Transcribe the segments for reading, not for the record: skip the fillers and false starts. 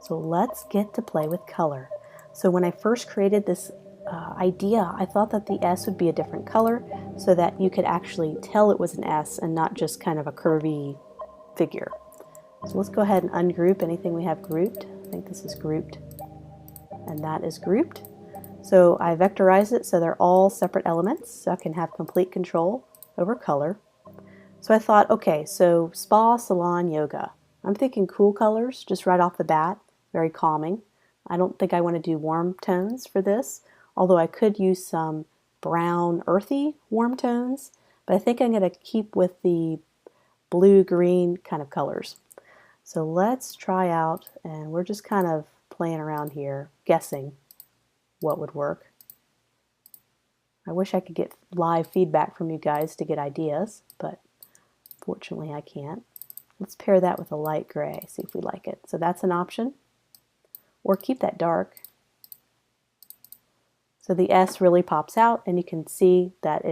So let's get to play with color. So when I first created this idea, I thought that the S would be a different color so that you could actually tell it was an S and not just kind of a curvy figure. So let's go ahead and ungroup anything we have grouped. I think this is grouped and that is grouped. So I vectorized it so they're all separate elements so I can have complete control over color. So I thought, okay, so spa, salon, yoga. I'm thinking cool colors just right off the bat, very calming. I don't think I want to do warm tones for this, although I could use some brown, earthy warm tones, but I think I'm going to keep with the blue-green kind of colors. So let's try out, and we're just kind of playing around here, guessing what would work. I wish I could get live feedback from you guys to get ideas, but fortunately I can't. Let's pair that with a light gray, see if we like it. So that's an option. Or keep that dark. So the S really pops out and you can see that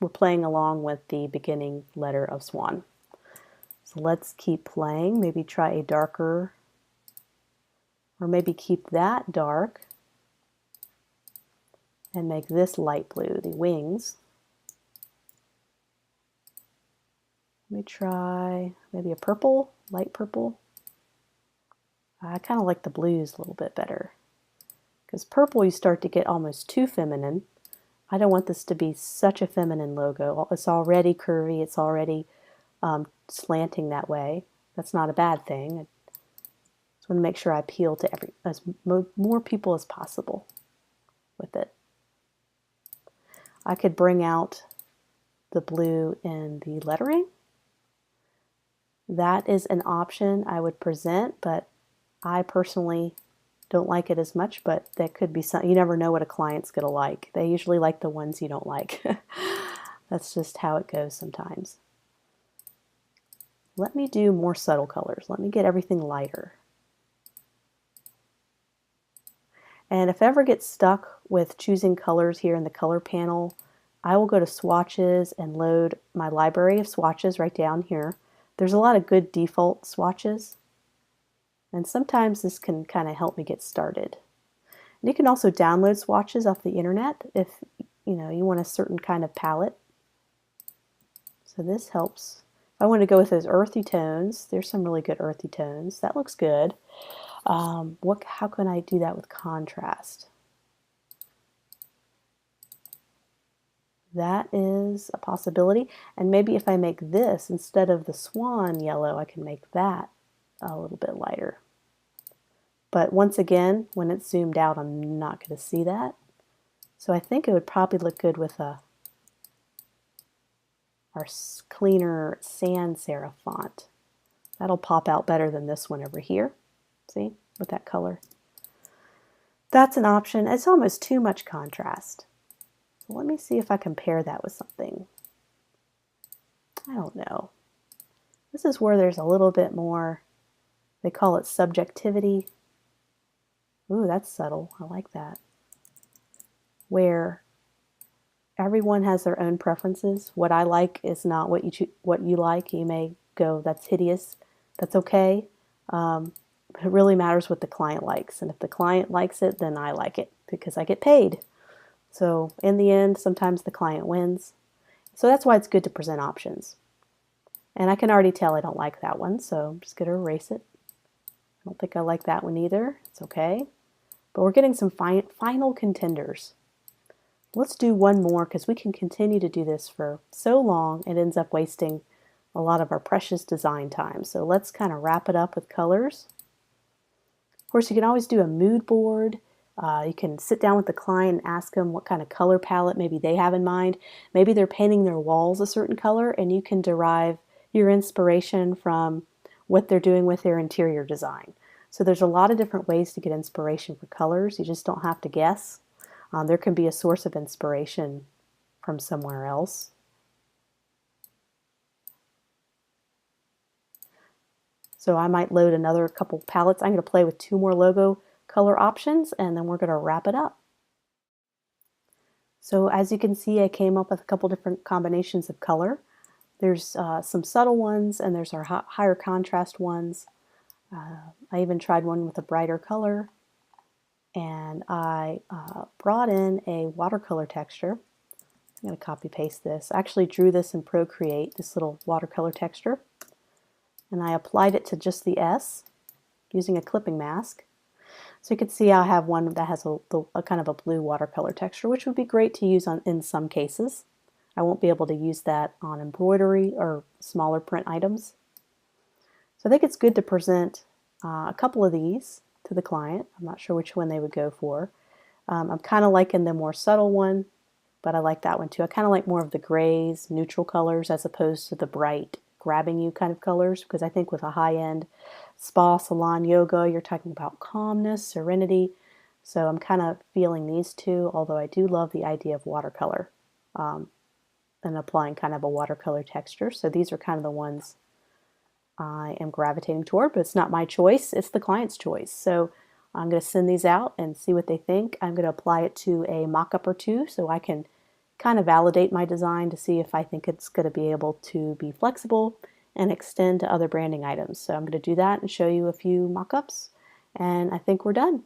we're playing along with the beginning letter of swan. So let's keep playing, maybe try a darker, or maybe keep that dark and make this light blue, the wings. Let me try maybe a purple, light purple. I kind of like the blues a little bit better. Because purple you start to get almost too feminine. I don't want this to be such a feminine logo. It's already curvy, it's already slanting that way. That's not a bad thing. I just want to make sure I appeal to as more people as possible with it. I could bring out the blue in the lettering. That is an option I would present, but I personally don't like it as much, but that could be something. You never know what a client's going to like. They usually like the ones you don't like. That's just how it goes sometimes. Let me do more subtle colors. Let me get everything lighter. And if I ever get stuck with choosing colors here in the color panel, I will go to swatches and load my library of swatches right down here. There's a lot of good default swatches. And sometimes this can kind of help me get started. And you can also download swatches off the internet if you want a certain kind of palette. So this helps. If I want to go with those earthy tones, there's some really good earthy tones. That looks good. How can I do that with contrast? That is a possibility. And maybe if I make this, instead of the swan yellow, I can make that a little bit lighter. But once again, when it's zoomed out, I'm not going to see that. So I think it would probably look good with our cleaner sans serif font. That'll pop out better than this one over here. See, with that color. That's an option. It's almost too much contrast. So let me see if I can pair that with something. I don't know. This is where there's a little bit more, they call it subjectivity. Ooh, that's subtle. I like that. Where everyone has their own preferences. What I like is not what you like. You may go, that's hideous. That's okay. It really matters what the client likes. And if the client likes it, then I like it because I get paid. So in the end, sometimes the client wins. So that's why it's good to present options. And I can already tell I don't like that one, so I'm just going to erase it. I don't think I like that one either. It's okay. But we're getting some final contenders. Let's do one more because we can continue to do this for so long it ends up wasting a lot of our precious design time. So let's kind of wrap it up with colors. Of course, you can always do a mood board. You can sit down with the client and ask them what kind of color palette maybe they have in mind. Maybe they're painting their walls a certain color and you can derive your inspiration from what they're doing with their interior design. So there's a lot of different ways to get inspiration for colors. You just don't have to guess. There can be a source of inspiration from somewhere else. So I might load another couple palettes. I'm going to play with 2 more logo color options and then we're going to wrap it up. So as you can see, I came up with a couple different combinations of color. There's some subtle ones and there's our higher contrast ones. I even tried one with a brighter color, and I brought in a watercolor texture. I'm going to copy paste this. I actually drew this in Procreate, this little watercolor texture, and I applied it to just the S using a clipping mask. So you can see I have one that has a kind of a blue watercolor texture, which would be great to use in some cases. I won't be able to use that on embroidery or smaller print items. So I think it's good to present a couple of these to the client. I'm not sure which one they would go for. I'm kind of liking the more subtle one, but I like that one too. I kind of like more of the grays, neutral colors, as opposed to the bright, grabbing you kind of colors, because I think with a high-end spa, salon, yoga, you're talking about calmness, serenity. So I'm kind of feeling these two, although I do love the idea of watercolor and applying kind of a watercolor texture. So these are kind of the ones I am gravitating toward, but it's not my choice, it's the client's choice. So I'm going to send these out and see what they think. I'm going to apply it to a mock-up or two so I can kind of validate my design to see if I think it's going to be able to be flexible and extend to other branding items. So I'm going to do that and show you a few mock-ups, and I think we're done.